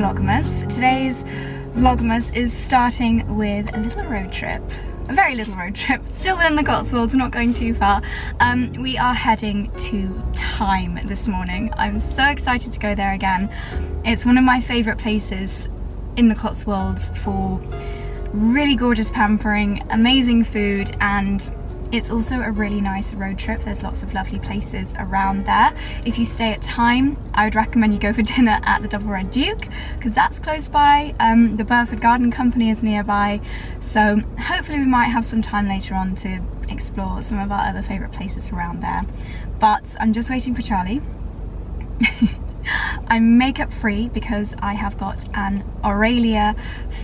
VLOGMAS. Today's VLOGMAS is starting with a little road trip. A very little road trip, still in the Cotswolds, not going too far. We are heading to Thyme this morning. I'm so excited to go there again. It's one of my favourite places in the Cotswolds for really gorgeous pampering, amazing food, and it's also a really nice road trip. There's lots of lovely places around there. If you stay at Thyme, I would recommend you go for dinner at the Double Red Duke, because that's close by. The Burford Garden Company is nearby, so hopefully we might have some time later on to explore some of our other favourite places around there. But I'm just waiting for Charlie. I'm makeup free because I have got an Aurelia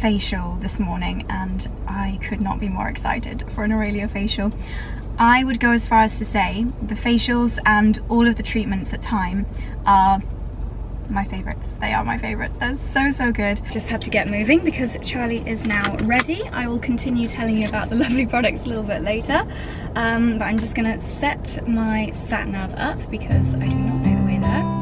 facial this morning, and I could not be more excited for an Aurelia facial. I would go as far as to say the facials and all of the treatments at Thyme are my favourites. They are my favourites. They're so good. Just had to get moving because Charlie is now ready. I will continue telling you about the lovely products a little bit later, but I'm just gonna set my sat nav up because I do not know the way there.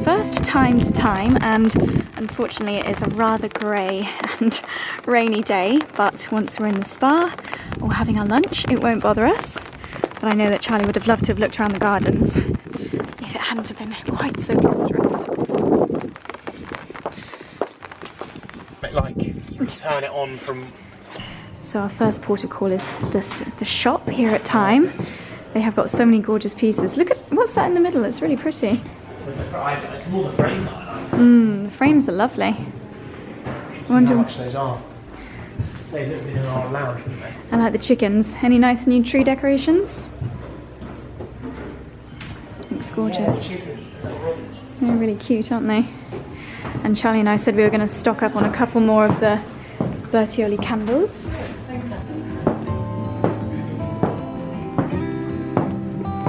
First time to Thyme, and unfortunately it is a rather grey and rainy day, but once we're in the spa or having our lunch it won't bother us. But I know that Charlie would have loved to have looked around the gardens if it hadn't have been quite so blusterous. But like you turn it on from... So our first port of call is the shop here at Thyme. They have got so many gorgeous pieces. Look at what's that in the middle, it's really pretty. It's more the frame that I like. The frames are lovely. I wonder how much those are. They've been in our lounge, wouldn't they? I like the chickens. Any nice new tree decorations? Looks gorgeous. Yeah, chickens, little robins. They're really cute, aren't they? And Charlie and I said we were going to stock up on a couple more of the Bertioli candles. Do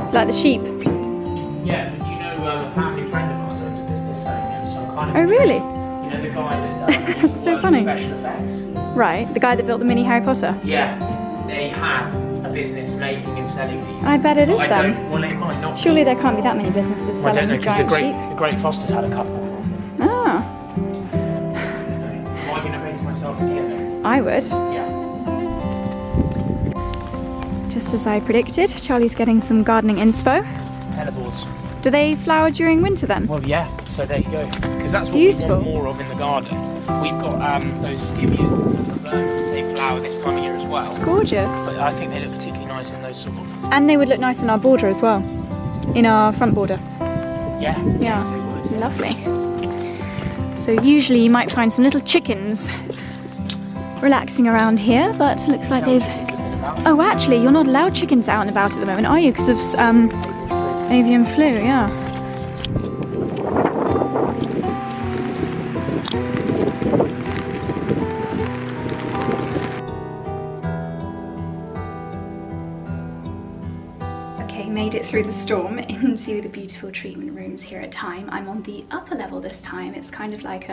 you like the sheep? Yeah. A family friend of ours owns a business selling them, so I'm kind of... Oh really? You know the guy that so funny. Special effects? Right, the guy that built the mini Harry Potter? Yeah, they have a business making and selling these. I bet it is then. Well, it might not. Surely there can't be that many businesses selling I don't know, giant sheep. The Great Fosters had a couple. Ah. Am I going to base myself again? I would. Yeah. Just as I predicted, Charlie's getting some gardening inspo. Hellebores. Do they flower during winter then? Well, yeah, so there you go. Because that's what beautiful. We want more of in the garden. We've got those skimmias, they flower this time of year as well. It's gorgeous. But I think they look particularly nice in those sort of... And they would look nice in our border as well. In our front border. Yeah. Yeah, yes, they would. Lovely. So usually you might find some little chickens relaxing around here, but it looks like they've... Oh, actually, you're not allowed chickens out and about at the moment, are you? Because of avian flu, yeah. Okay, made it through the storm into the beautiful treatment rooms here at Thyme. I'm on the upper level this time. It's kind of like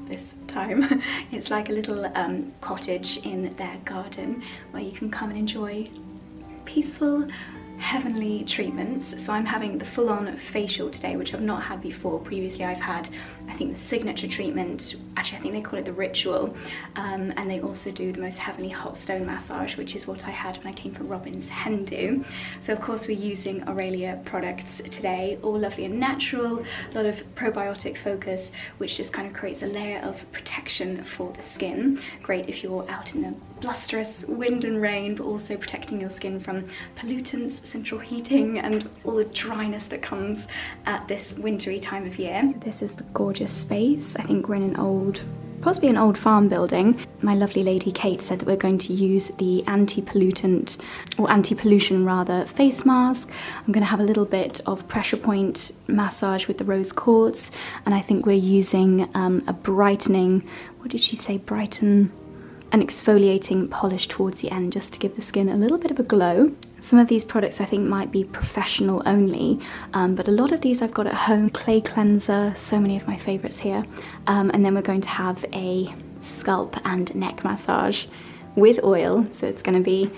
it's like a little cottage in their garden where you can come and enjoy peaceful, heavenly treatments. So I'm having the full-on facial today, which I've not had before. Previously I've had, I think, the signature treatment. Actually I think they call it the ritual, and they also do the most heavenly hot stone massage, which is what I had when I came for Robin's hen do. So of course we're using Aurelia products today, all lovely and natural, a lot of probiotic focus, which just kind of creates a layer of protection for the skin. Great if you're out in the blusterous wind and rain, but also protecting your skin from pollutants, central heating, and all the dryness that comes at this wintry time of year. This is the gorgeous space. I think we're in an old possibly an old farm building. My lovely lady Kate said that we're going to use the anti-pollutant, or anti-pollution rather, face mask. I'm going to have a little bit of pressure point massage with the rose quartz, and I think we're using a brightening, what did she say, brighten, an exfoliating polish towards the end, just to give the skin a little bit of a glow. Some of these products I think might be professional only, but a lot of these I've got at home. Clay cleanser, so many of my favorites here. And then we're going to have a scalp and neck massage with oil, so it's going to be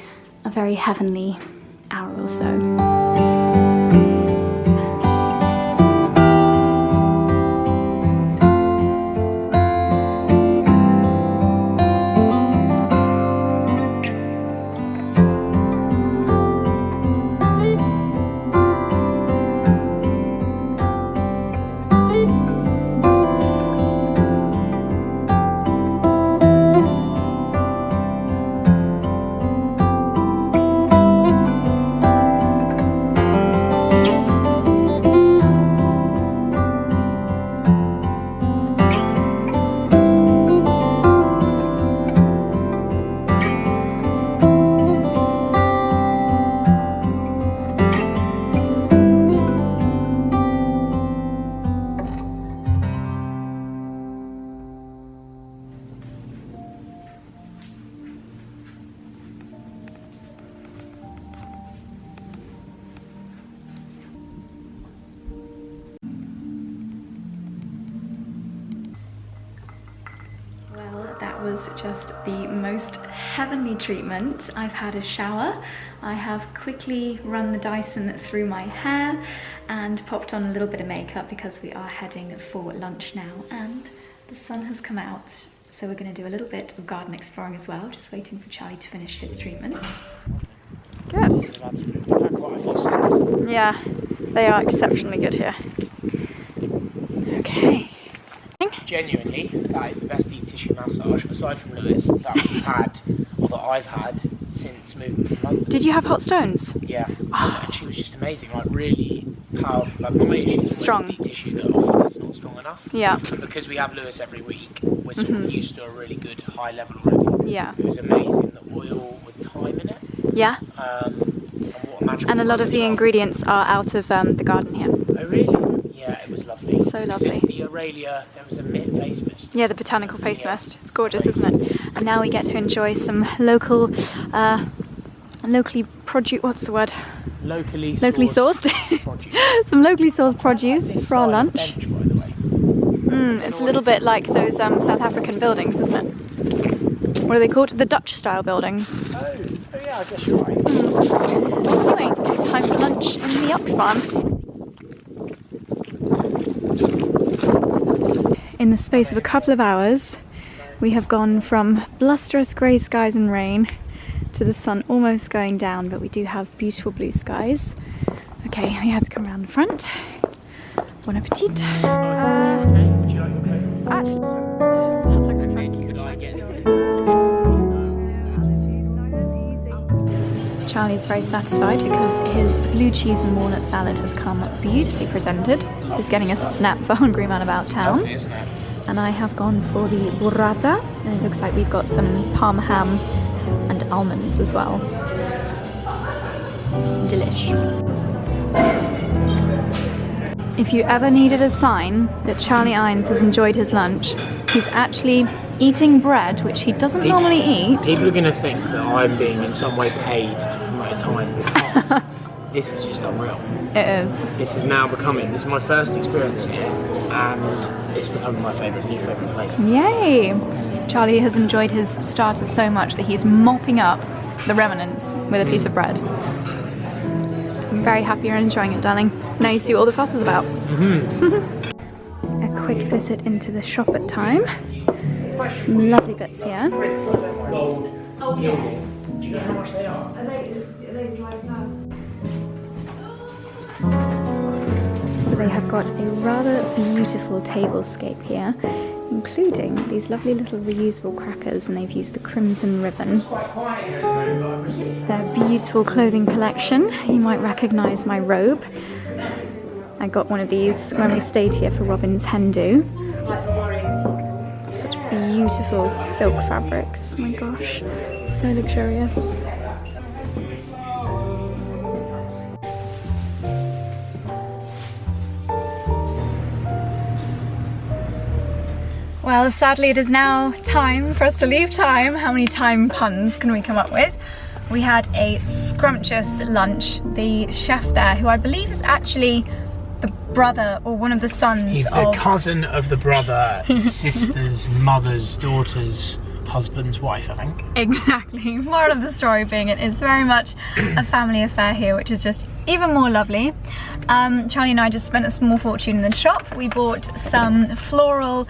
a very heavenly hour or so. That was just the most heavenly treatment. I've had a shower, I have quickly run the Dyson through my hair and popped on a little bit of makeup because we are heading for lunch now, and the sun has come out, so we're going to do a little bit of garden exploring as well, just waiting for Charlie to finish his treatment. Good. Yeah, they are exceptionally good here. Okay. Genuinely, that is the best deep tissue massage, aside from Lewis, that we've had, or that I've had, since moving from London. Did you have hot stones? Yeah, and she was just amazing, like really powerful. Like my issue is strong. With deep tissue that often is not strong enough. Yeah. And because we have Lewis every week, we're sort of used to a really good high level already. Yeah. It was amazing, the oil with thyme in it. Yeah. And what a magical and a lot of the ingredients are out of the garden here. Oh really? Yeah, it was lovely. So lovely. The Aurelia, there was a face mist. Yeah, the botanical face mist. It's gorgeous, isn't it? And now we get to enjoy some local, locally produce. What's the word? Locally sourced. Some locally sourced produce for our lunch. Bench, by the way. It's a little bit like those South African buildings, isn't it? What are they called? The Dutch style buildings. Oh yeah, I guess you're right. Anyway, time for lunch in the Ox Barn. In the space of a couple of hours, we have gone from blusterous grey skies and rain to the sun almost going down, but we do have beautiful blue skies. Okay, we have to come around the front. Bon appetit. Would you like a cake? Actually, sounds like a Cake, could I get Charlie is very satisfied because his blue cheese and walnut salad has come beautifully presented. So he's getting a snap for Hungry Man About Town. Lovely, isn't it? And I have gone for the burrata, and it looks like we've got some parma ham and almonds as well. Delish. If you ever needed a sign that Charlie Ines has enjoyed his lunch, he's actually eating bread, which he doesn't normally eat. People are going to think that I'm being in some way paid to promote Thyme, because this is just unreal. It is. This is now becoming, this is my first experience here, and it's becoming my new favourite place. Yay! Charlie has enjoyed his starter so much that he's mopping up the remnants with a piece of bread. I'm very happy you're enjoying it, darling. Now you see what all the fuss is about. A quick visit into the shop at Thyme. Some lovely bits here. Oh yes. Do you know how much they are? They drive past. So they have got a rather beautiful tablescape here, including these lovely little reusable crackers, and they've used the crimson ribbon. Their beautiful clothing collection. You might recognise my robe. I got one of these when we stayed here for Robin's hen do. Such beautiful silk fabrics. Oh my gosh, so luxurious. Well, sadly it is now time for us to leave Thyme. How many Thyme puns can we come up with? We had a scrumptious lunch. The chef there, who I believe is actually the brother or one of the sons He's of... the cousin of the brother, sister's, mother's, daughter's, husband's wife, I think. Exactly. Moral of the story being it's very much a family affair here, which is just even more lovely. Charlie and I just spent a small fortune in the shop. We bought some floral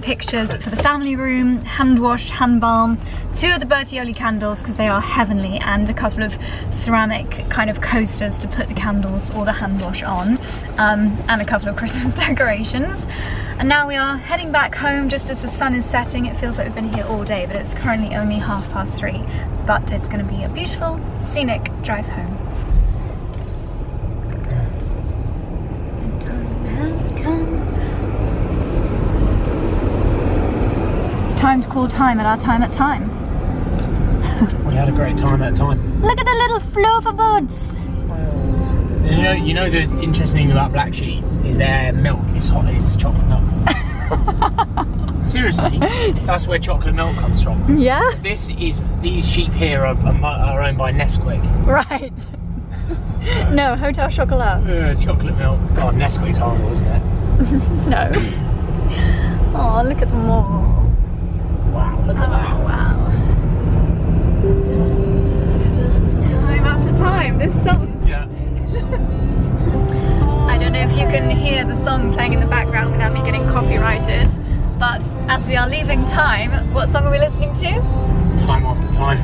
pictures for the family room, hand washed, hand balm, 2 of the Bertioli candles because they are heavenly, and a couple of ceramic kind of coasters to put the candles or the hand wash on, and a couple of Christmas decorations. And now we are heading back home just as the sun is setting. It feels like we've been here all day, but it's currently only 3:30. But it's going to be a beautiful, scenic drive home. The time has come. It's time to call time at our time at Thyme. We had a great time at Thyme. Look at the little flowerbuds. You know the interesting thing about black sheep is their milk is hot as chocolate milk. Seriously, that's where chocolate milk comes from. Yeah? So these sheep here are owned by Nesquik. Right. No, Hotel Chocolat. Chocolate milk. God, Nesquik's horrible, isn't it? No. Oh, look at them all. Wow, look at that. Wow. Time after time, this song. Yeah. I don't know if you can hear the song playing in the background without me getting copyrighted, but as we are leaving Thyme, what song are we listening to? Time after time.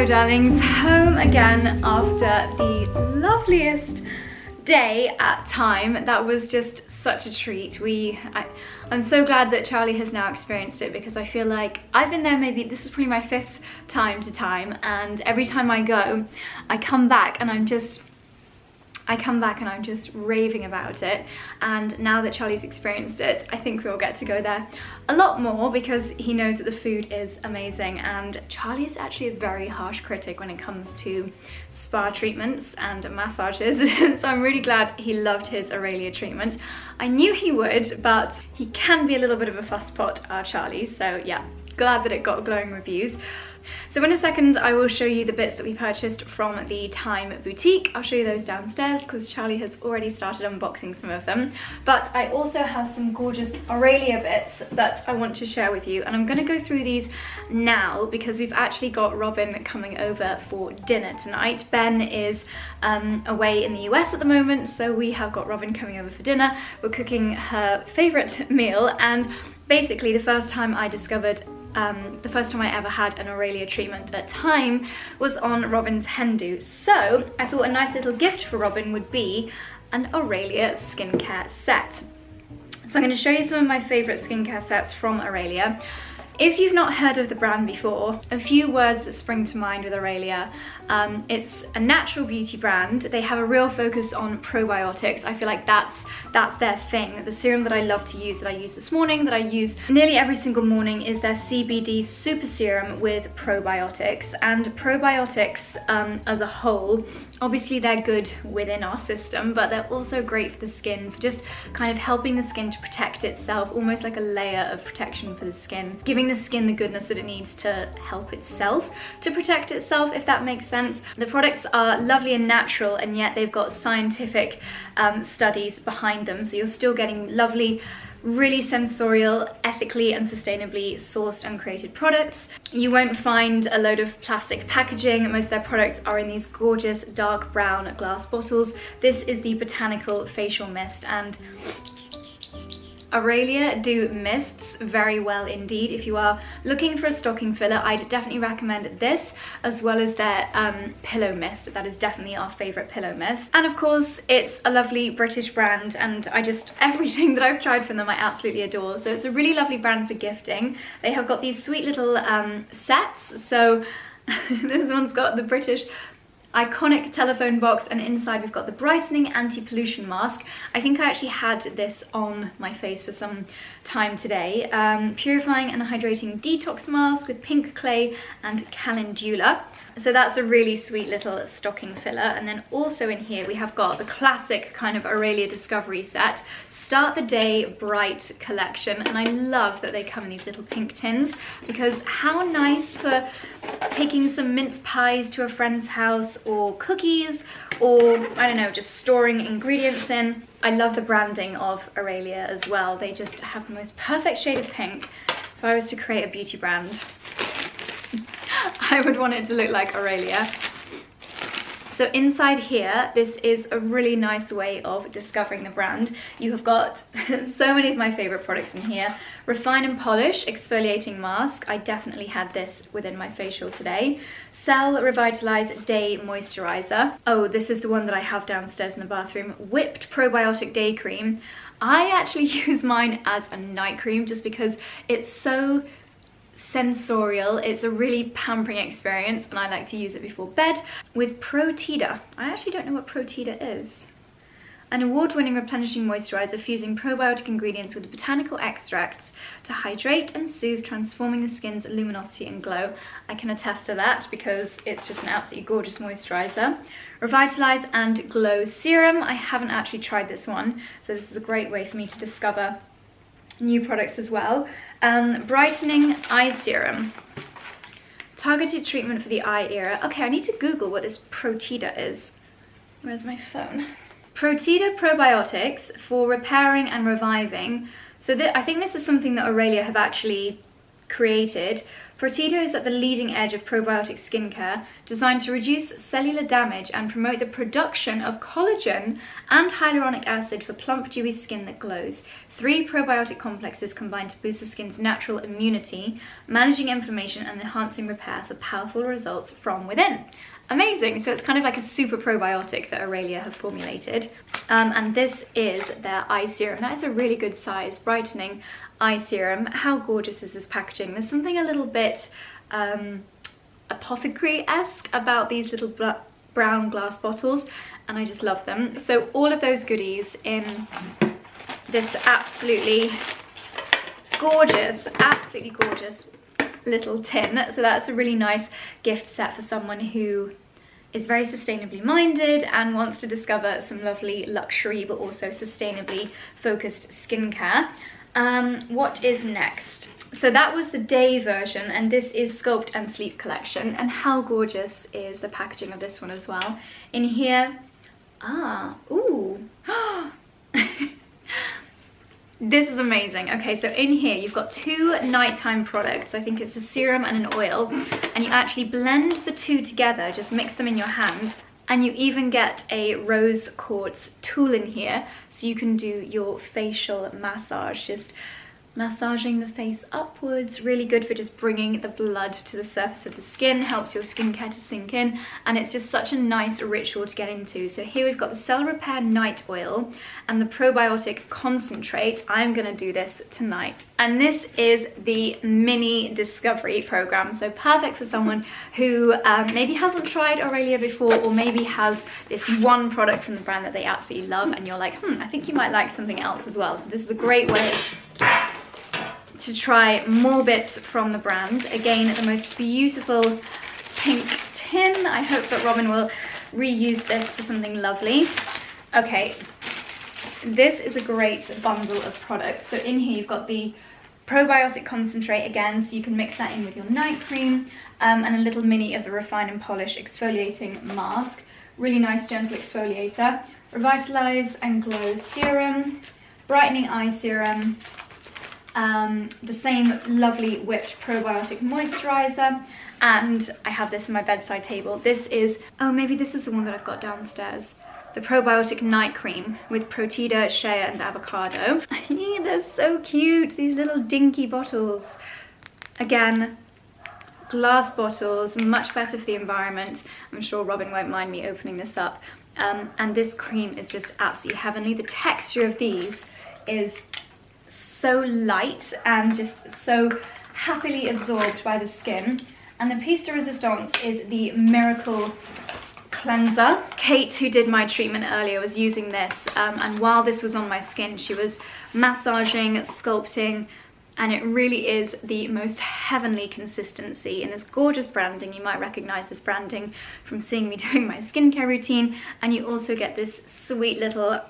Darlings, home again after the loveliest day at Thyme. That was just such a treat. I'm so glad that Charlie has now experienced it, because I feel like I've been there, maybe this is probably my 5th time to Thyme, and every time I go I come back and I'm just raving about it. And now that Charlie's experienced it, I think we'll get to go there a lot more, because he knows that the food is amazing. And Charlie is actually a very harsh critic when it comes to spa treatments and massages. So I'm really glad he loved his Aurelia treatment. I knew he would, but he can be a little bit of a fusspot, our Charlie. So yeah, glad that it got glowing reviews. So in a second I will show you the bits that we purchased from the Thyme boutique. I'll show you those downstairs because Charlie has already started unboxing some of them. But I also have some gorgeous Aurelia bits that I want to share with you, and I'm going to go through these now because we've actually got Robin coming over for dinner tonight. Ben is away in the US at the moment, so we have got Robin coming over for dinner. We're cooking her favourite meal, and basically the first time I ever had an Aurelia treatment at Thyme was on Robin's hen do. So I thought a nice little gift for Robin would be an Aurelia skincare set. So I'm going to show you some of my favourite skincare sets from Aurelia. If you've not heard of the brand before, a few words that spring to mind with Aurelia. It's a natural beauty brand. They have a real focus on probiotics. I feel like that's their thing. The serum that I love to use, that I used this morning, that I use nearly every single morning, is their CBD Super Serum with probiotics. And probiotics as a whole, obviously they're good within our system, but they're also great for the skin, for just kind of helping the skin to protect itself, almost like a layer of protection for the skin, giving the skin the goodness that it needs to help itself to protect itself, if that makes sense. The products are lovely and natural, and yet they've got scientific studies behind them, so you're still getting lovely, really sensorial, ethically and sustainably sourced and created products. You won't find a load of plastic packaging. Most of their products are in these gorgeous dark brown glass bottles. This is the Botanical Facial Mist, and Aurelia do mists very well indeed. If you are looking for a stocking filler, I'd definitely recommend this, as well as their pillow mist. That is definitely our favourite pillow mist. And of course, it's a lovely British brand, and everything that I've tried from them I absolutely adore. So it's a really lovely brand for gifting. They have got these sweet little sets. So this one's got the British iconic telephone box, and inside we've got the brightening anti-pollution mask. I think I actually had this on my face for some time today. Purifying and hydrating detox mask with pink clay and calendula. So that's a really sweet little stocking filler. And then also in here we have got the classic kind of Aurelia Discovery set, Start the Day Bright collection. And I love that they come in these little pink tins, because how nice for taking some mince pies to a friend's house, or cookies, or I don't know, just storing ingredients in. I love the branding of Aurelia as well. They just have the most perfect shade of pink. If I was to create a beauty brand, I would want it to look like Aurelia. So inside here, this is a really nice way of discovering the brand. You have got so many of my favorite products in here. Refine and Polish Exfoliating Mask. I definitely had this within my facial today. Cell Revitalize Day Moisturizer. Oh, this is the one that I have downstairs in the bathroom. Whipped Probiotic Day Cream. I actually use mine as a night cream just because it's so sensorial. It's a really pampering experience, and I like to use it before bed with Protida. I actually don't know what Protida is. An award-winning replenishing moisturizer fusing probiotic ingredients with botanical extracts to hydrate and soothe, transforming the skin's luminosity and glow. I can attest to that because it's just an absolutely gorgeous moisturizer. Revitalize and Glow Serum. I haven't actually tried this one, so this is a great way for me to discover new products as well. Brightening Eye Serum. Targeted treatment for the eye area. Okay, I need to Google what this Protida is. Where's my phone? Protida probiotics for repairing and reviving. So I think this is something that Aurelia have actually created. Protida is at the leading edge of probiotic skincare, designed to reduce cellular damage and promote the production of collagen and hyaluronic acid for plump, dewy skin that glows. 3 probiotic complexes combine to boost the skin's natural immunity, managing inflammation and enhancing repair for powerful results from within. Amazing! So it's kind of like a super probiotic that Aurelia have formulated. And this is their eye serum. That is a really good size, brightening eye serum. How gorgeous is this packaging? There's something a little bit apothecary-esque about these little brown glass bottles, and I just love them. So all of those goodies in this absolutely gorgeous little tin. So that's a really nice gift set for someone who is very sustainably minded and wants to discover some lovely luxury but also sustainably focused skincare. What is next? So that was the day version, and this is Sculpt and Sleep collection. And how gorgeous is the packaging of this one as well? In here, this is amazing. Okay, so in here you've got 2 nighttime products. I think it's a serum and an oil, and you actually blend the 2 together, just mix them in your hand. And you even get a rose quartz tool in here, so you can do your facial massage, just massaging the face upwards. Really good for just bringing the blood to the surface of the skin, helps your skincare to sink in, and it's just such a nice ritual to get into. So here we've got the Cell Repair Night Oil and the Probiotic Concentrate. I'm gonna do this tonight. And this is the mini discovery program, so perfect for someone who maybe hasn't tried Aurelia before, or maybe has this one product from the brand that they absolutely love, and you're like, I think you might like something else as well. So this is a great way to try more bits from the brand. Again, the most beautiful pink tin. I hope that Robin will reuse this for something lovely. Okay, this is a great bundle of products. So in here you've got the probiotic concentrate again, so you can mix that in with your night cream, and a little mini of the Refine and Polish exfoliating mask. Really nice gentle exfoliator. Revitalize and Glow serum, brightening eye serum, the same lovely whipped probiotic moisturizer, and I have this on my bedside table. This is, oh, maybe this is the one that I've got downstairs. the Probiotic Night Cream with Protida, shea and avocado. They're so cute, these little dinky bottles. Again, glass bottles, much better for the environment. I'm sure Robin won't mind me opening this up. And this cream is just absolutely heavenly. The texture of these is so light and just so happily absorbed by the skin. And the piece de resistance is the Miracle Cleanser. Kate, who did my treatment earlier, was using this, and while this was on my skin, she was massaging, sculpting, and it really is the most heavenly consistency in this gorgeous branding. You might recognize this branding from seeing me doing my skincare routine, and you also get this sweet little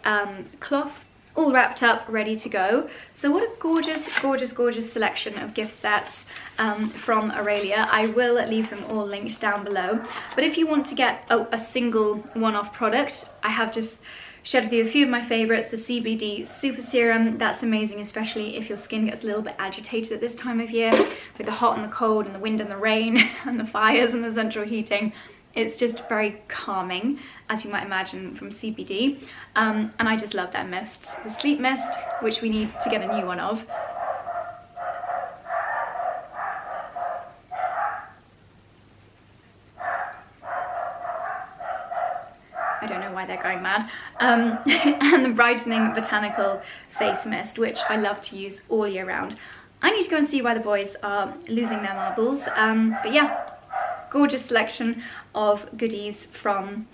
cloth all wrapped up, ready to go. So what a gorgeous, gorgeous, gorgeous selection of gift sets from Aurelia. I will leave them all linked down below. But if you want to get a single one-off product, I have just shared with you a few of my favorites. The CBD Super Serum, that's amazing, especially if your skin gets a little bit agitated at this time of year with the hot and the cold and the wind and the rain and the fires and the central heating. It's just very calming, as you might imagine from CBD. And I just love their mists. The Sleep Mist, which we need to get a new one of. I don't know why they're going mad. And the Brightening Botanical Face Mist, which I love to use all year round. I need to go and see why the boys are losing their marbles. But yeah, gorgeous selection of goodies from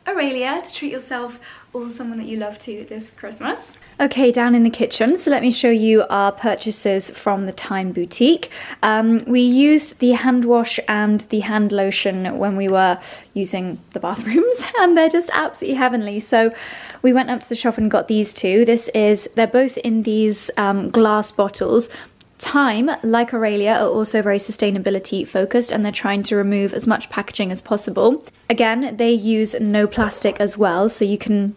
Aurelia to treat yourself or someone that you love to this Christmas. Okay, down in the kitchen, so let me show you our purchases from the Thyme boutique. We used the hand wash and the hand lotion when we were using the bathrooms, and they're just absolutely heavenly. So we went up to the shop and got these two. They're both in these glass bottles. Thyme, like Aurelia, are also very sustainability focused, and they're trying to remove as much packaging as possible. Again, they use no plastic as well, so you can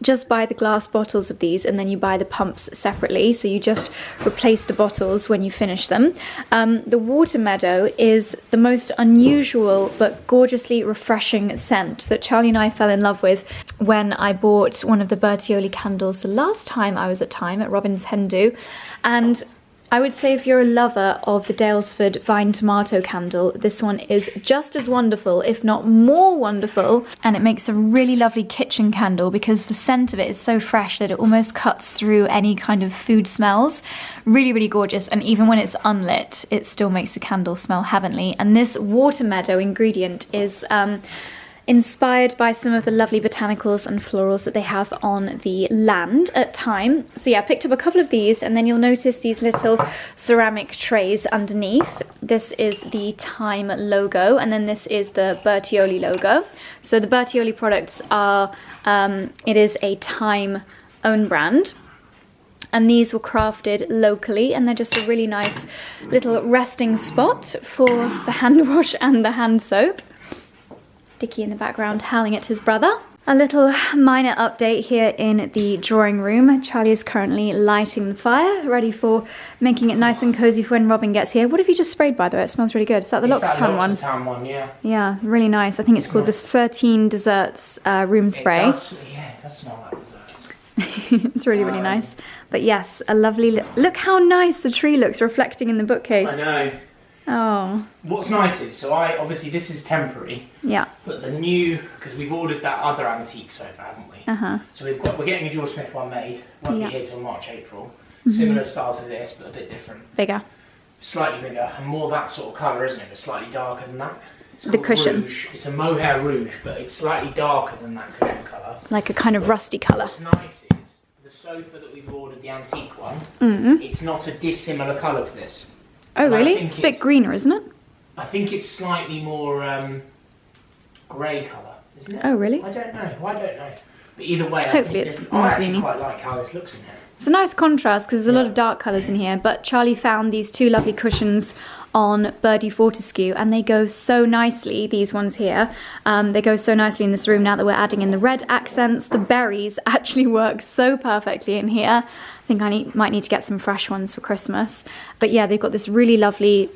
just buy the glass bottles of these and then you buy the pumps separately, so you just replace the bottles when you finish them. The Water Meadow is the most unusual but gorgeously refreshing scent that Charlie and I fell in love with when I bought one of the Bertioli candles the last time I was at Thyme at Robin's Hen Do. And I would say if you're a lover of the Dalesford Vine Tomato candle, this one is just as wonderful, if not more wonderful. And it makes a really lovely kitchen candle because the scent of it is so fresh that it almost cuts through any kind of food smells. Really, really gorgeous. And even when it's unlit, it still makes the candle smell heavenly. And this Water Meadow ingredient is inspired by some of the lovely botanicals and florals that they have on the land at Thyme. So yeah, I picked up a couple of these, and then you'll notice these little ceramic trays underneath. This is the Thyme logo, and then this is the Bertioli logo. So the Bertioli products are, it is a Thyme own brand. And these were crafted locally, and they're just a really nice little resting spot for the hand wash and the hand soap. Dickie in the background howling at his brother. A little minor update here in the drawing room. Charlie is currently lighting the fire, ready for making it nice and cozy for when Robin gets here. What have you just sprayed, by the way? It smells really good. Is that the L'Occitane one? L'Occitane one, yeah. Yeah, really nice. I think it's called the 13 Desserts room spray. It does smell like desserts. It's really, really nice. But yes, a lovely... Look how nice the tree looks reflecting in the bookcase. I know. Oh. What's nice is, so obviously this is temporary. Yeah. But the new, because we've ordered that other antique sofa, haven't we? Uh-huh. So we're getting a George Smith one made. Won't be here till March, April. Mm-hmm. Similar style to this, but a bit different. Bigger. Slightly bigger, and more that sort of colour, isn't it? But slightly darker than that. It's the cushion. Rouge. It's a mohair rouge, but it's slightly darker than that cushion colour. Like a kind of rusty colour. What's nice is, the sofa that we've ordered, the antique one, it's not a dissimilar colour to this. Oh, really? It's a bit greener, isn't it? I think it's slightly more grey colour, isn't it? Oh, really? I don't know. But either way, hopefully I actually quite like how this looks in here. It's a nice contrast because there's a lot of dark colours in here, but Charlie found these two lovely cushions on Birdie Fortescue, and they go so nicely, these ones here. They go so nicely in this room now that we're adding in the red accents. The berries actually work so perfectly in here. I think I might need to get some fresh ones for Christmas. But yeah, they've got this really lovely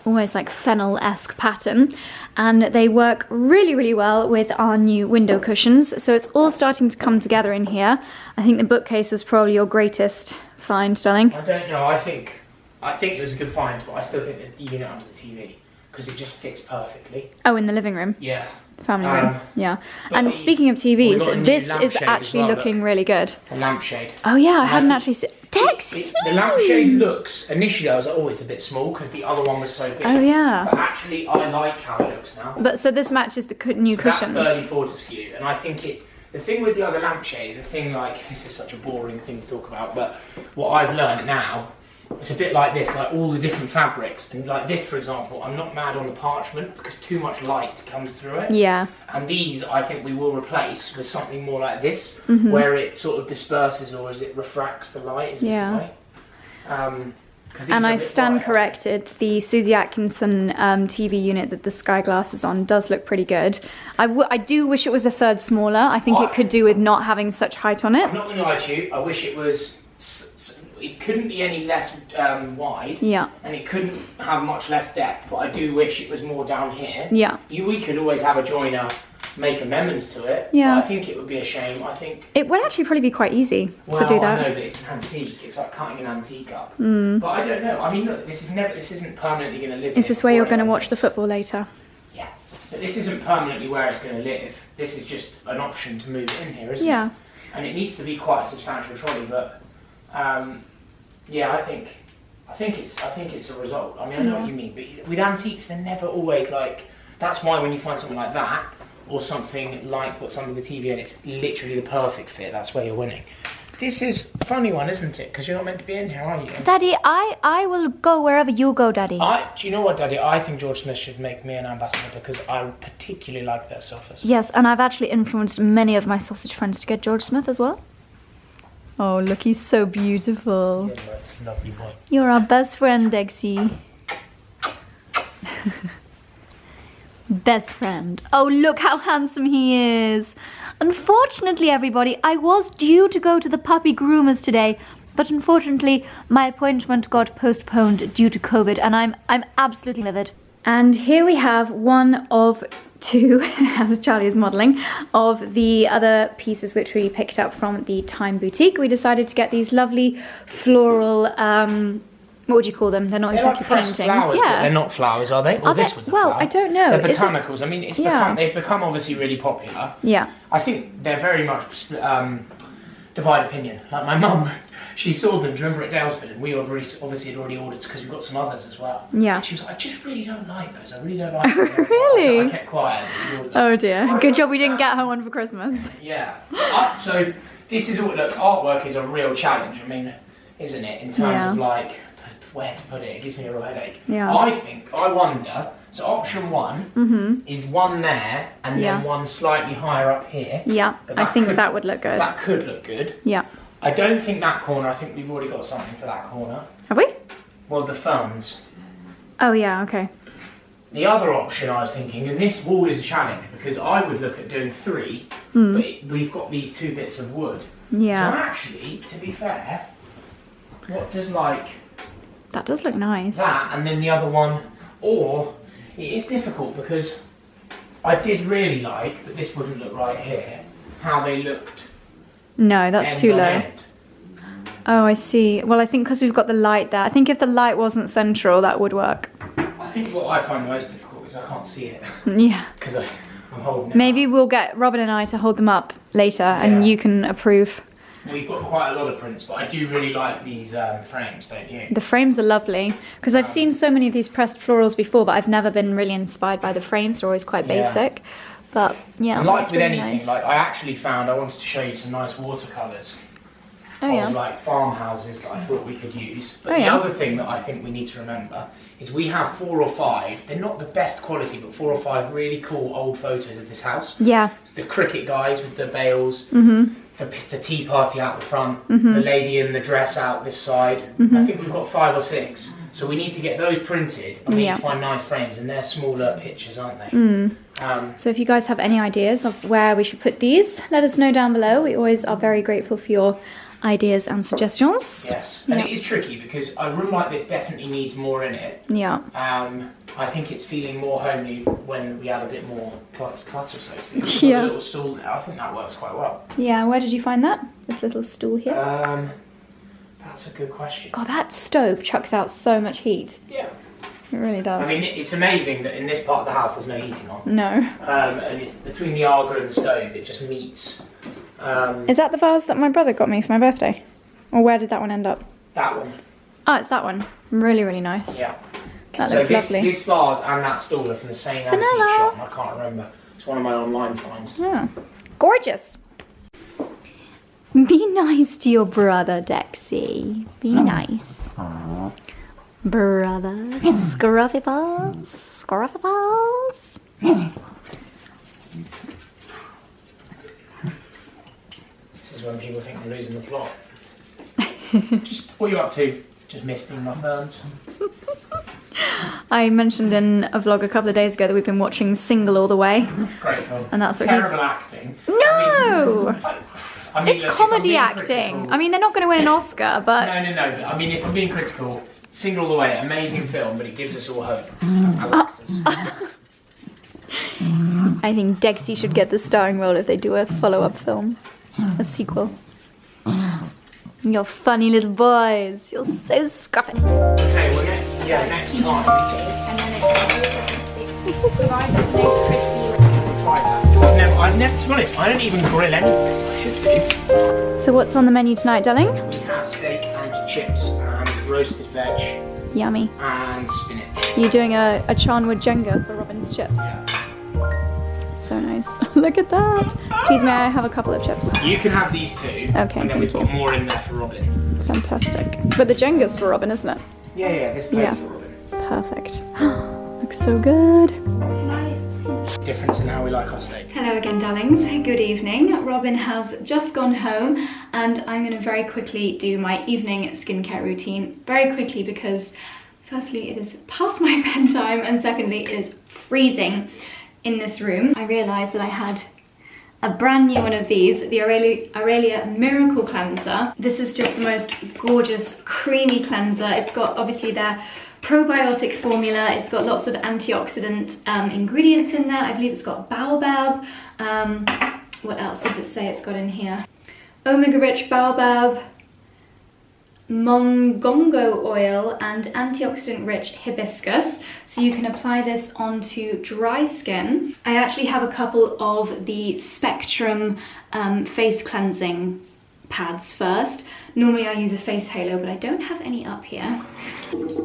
almost like fennel-esque pattern, and they work really, really well with our new window cushions. So it's all starting to come together in here. I think the bookcase was probably your greatest find, darling. I don't know. I think it was a good find, but I still think that the unit under the TV, because it just fits perfectly. Oh, in the living room? Yeah. Family room, yeah. And speaking of TVs, this is actually looking really good. The lampshade. Oh yeah, I hadn't actually seen... Dexy! The lampshade looks, initially I was like, oh, it's a bit small because the other one was so big. Oh yeah. But actually I like how it looks now. But so this matches the new cushions. That's Burley Fortescue, and I think the thing with the other lampshade, this is such a boring thing to talk about, but what I've learned now, it's a bit like this, like all the different fabrics, and like this, for example, I'm not mad on the parchment because too much light comes through it. Yeah. And these, I think we will replace with something more like this, where it sort of disperses or as it refracts the light in a different way. And I stand corrected, the Susie Atkinson TV unit that the Sky Glass is on does look pretty good. I do wish it was a third smaller. I think it could do with not having such height on it. I'm not going to lie to you, I wish it was... It couldn't be any less wide, and it couldn't have much less depth, but I do wish it was more down here. Yeah. We could always have a joiner make amendments to it, but I think it would be a shame. I think... It would actually probably be quite easy to do that. I know, but it's an antique. It's like cutting an antique up. But I don't know. I mean, look, this isn't permanently going to live. Is this where you're going to watch the football later? Yeah. But this isn't permanently where it's going to live. This is just an option to move it in here, isn't it? Yeah. And it needs to be quite a substantial trolley, but... yeah, I think it's a result. I mean, I know what you mean, but with antiques, they're never always like. That's why when you find something like that, or something like what's under the TV, and it's literally the perfect fit, that's where you're winning. This is a funny one, isn't it? Because you're not meant to be in here, are you? Daddy, I will go wherever you go, Daddy. Do you know what, Daddy? I think George Smith should make me an ambassador because I particularly like their sofas. Yes, and I've actually influenced many of my sausage friends to get George Smith as well. Oh, look, he's so beautiful. Yeah, that's a lovely boy. You're our best friend, Dexy. Best friend. Oh, look how handsome he is. Unfortunately, everybody, I was due to go to the puppy groomers today, but unfortunately, my appointment got postponed due to COVID, and I'm absolutely livid. And here we have one of two, as Charlie is modelling, of the other pieces which we picked up from the Thyme boutique. We decided to get these lovely floral, what would you call them? They're not exactly paintings. Flowers, yeah, they're not flowers, are they? Or this was a flower. Well, I don't know. They're botanicals. I mean, they've become obviously really popular. Yeah. I think they're very much divided opinion. Like my mum, she saw them, do you remember, at Dalesford, and we obviously had already ordered because we've got some others as well. Yeah. She was like, I just really don't like those. I really don't like them. Really? I kept quiet. Oh dear. Good job we didn't get her one for Christmas. Yeah. So this is all, look, artwork is a real challenge. I mean, isn't it? In terms of like where to put it. It gives me a real headache. Yeah. I wonder, so option one is one there and then one slightly higher up here. Yeah. I think that would look good. That could look good. Yeah. I don't think that corner, I think we've already got something for that corner. Have we? Well, the ferns. Oh yeah, okay. The other option I was thinking, and this wall is a challenge, because I would look at doing 3, but we've got these 2 bits of wood. Yeah. So actually, to be fair, what does like... That does look nice. That, and then the other one, or it is difficult because I did really like, but this wouldn't look right here, how they looked. No, that's too low. Oh, I see. Well, I think because we've got the light there. I think if the light wasn't central, that would work. I think what I find most difficult is I can't see it. Yeah. Because I'm holding it. Maybe we'll get Robin and I to hold them up later, and you can approve. We've got quite a lot of prints, but I do really like these frames, don't you? The frames are lovely, because I've seen so many of these pressed florals before, but I've never been really inspired by the frames. They're always quite basic. But yeah, and like with really anything, nice. Like I actually found, I wanted to show you some nice watercolours of like farmhouses that I thought we could use. But the other thing that I think we need to remember is we have 4 or 5, they're not the best quality, but 4 or 5 really cool old photos of this house. Yeah. The cricket guys with the bales, the tea party out the front, the lady in the dress out this side. I think we've got 5 or 6. So we need to get those printed, and we need to find nice frames, and they're smaller pictures, aren't they? So if you guys have any ideas of where we should put these, let us know down below. We always are very grateful for your ideas and suggestions. Yes, and it is tricky because a room like this definitely needs more in it. Yeah. I think it's feeling more homely when we add a bit more clutter, so to speak. Yeah. A little stool there, I think that works quite well. Yeah, where did you find that? This little stool here? That's a good question. God, that stove chucks out so much heat. Yeah. It really does. I mean, it's amazing that in this part of the house there's no heating on. No. And it's between the Arga and the stove, it just meets. Is that the vase that my brother got me for my birthday? Or where did that one end up? That one. Oh, it's that one. Really, really nice. Yeah. That looks lovely. This vase and that stool are from the same antique shop, and I can't remember. It's one of my online finds. Yeah. Gorgeous. Be nice to your brother, Dexy. Be nice. Brother. Scruffy balls. Scruffy balls. This is when people think I'm losing the plot. Just what are you up to? Just misting my ferns. I mentioned in a vlog a couple of days ago that we've been watching Single all the way. Great film. And that's what Terrible acting. No! I mean, It's look, comedy if I'm being acting. critical- I mean, they're not going to win an Oscar, but... No. I mean, if I'm being critical, Single All the Way, amazing film, but it gives us all hope as actors. I think Dexy should get the starring role if they do a follow-up film. A sequel. You're funny little boys. You're so scruffy. Okay, well, next time. And then it provides a nice crispy. Try that. I've never, to be honest, I don't even grill anything. I should do. So what's on the menu tonight, darling? We have steak and chips and roasted veg Yummy. and spinach. You're doing a Charnwood Jenga for Robin's chips. Yeah. So nice. Look at that. Please may I have a couple of chips? You can have these two. Okay, And then we've thank got more in there for Robin. Fantastic. But the Jenga's for Robin, isn't it? Yeah, this plate's Yeah. for Robin. Perfect. Looks so good. Difference in how we like our steak. Hello again, darlings. Good evening. Robin has just gone home and I'm going to very quickly do my evening skincare routine. Very quickly because firstly it is past my bedtime and secondly it is freezing in this room. I realised that I had a brand new one of these, the Aurelia Miracle Cleanser. This is just the most gorgeous creamy cleanser. It's got obviously their probiotic formula. It's got lots of antioxidant ingredients in there. I believe it's got baobab. What else does it say it's got in here? Omega rich baobab, mongongo oil and antioxidant rich hibiscus. So you can apply this onto dry skin. I actually have a couple of the Spectrum face cleansing pads first. Normally I use a face halo, but I don't have any up here.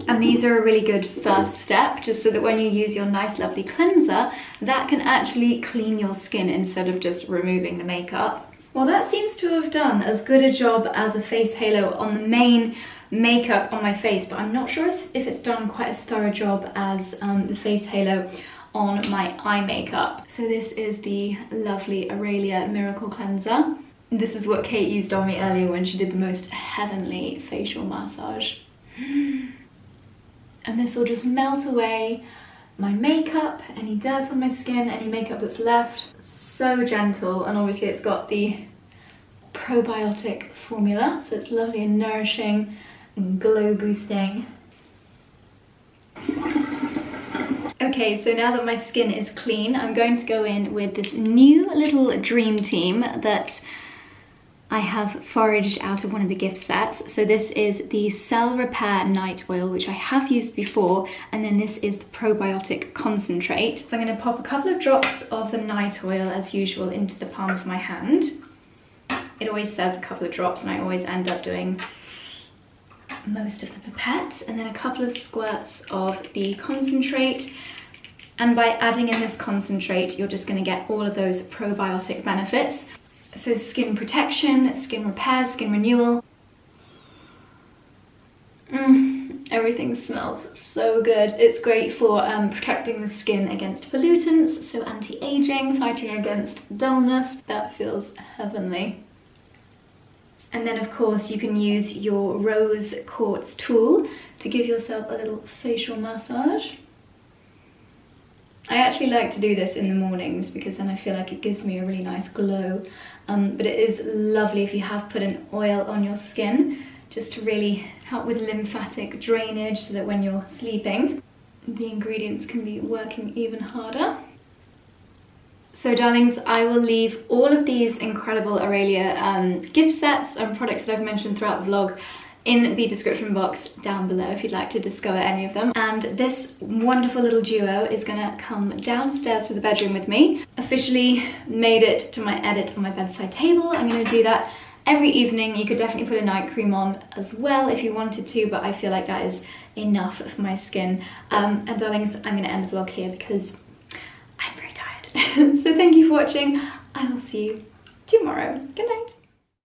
And these are a really good first step, just so that when you use your nice lovely cleanser, that can actually clean your skin instead of just removing the makeup. Well, that seems to have done as good a job as a face halo on the main makeup on my face, but I'm not sure if it's done quite as thorough job as the face halo on my eye makeup. So this is the lovely Aurelia Miracle Cleanser. This is what Kate used on me earlier when she did the most heavenly facial massage. And this will just melt away my makeup, any dirt on my skin, any makeup that's left. So gentle, and obviously it's got the probiotic formula, so it's lovely and nourishing and glow boosting. Okay, so now that my skin is clean, I'm going to go in with this new little dream team that I have foraged out of one of the gift sets. So this is the Cell Repair Night Oil, which I have used before, and then this is the probiotic concentrate. So I'm going to pop a couple of drops of the night oil as usual into the palm of my hand. It always says a couple of drops and I always end up doing most of the pipette, and then a couple of squirts of the concentrate. And by adding in this concentrate, you're just going to get all of those probiotic benefits. So skin protection, skin repair, skin renewal. Everything smells so good. It's great for protecting the skin against pollutants, so anti-aging, fighting against dullness. That feels heavenly. And then of course you can use your rose quartz tool to give yourself a little facial massage. I actually like to do this in the mornings because then I feel like it gives me a really nice glow. But it is lovely if you have put an oil on your skin, just to really help with lymphatic drainage so that when you're sleeping, the ingredients can be working even harder. So darlings, I will leave all of these incredible Aurelia gift sets and products that I've mentioned throughout the vlog in the description box down below if you'd like to discover any of them. And this wonderful little duo is gonna come downstairs to the bedroom with me. Officially made it to my edit on my bedside table. I'm gonna do that every evening. You could definitely put a night cream on as well if you wanted to, but I feel like that is enough for my skin. And darlings, I'm gonna end the vlog here because I'm very tired. So thank you for watching. I will see you tomorrow. Good night.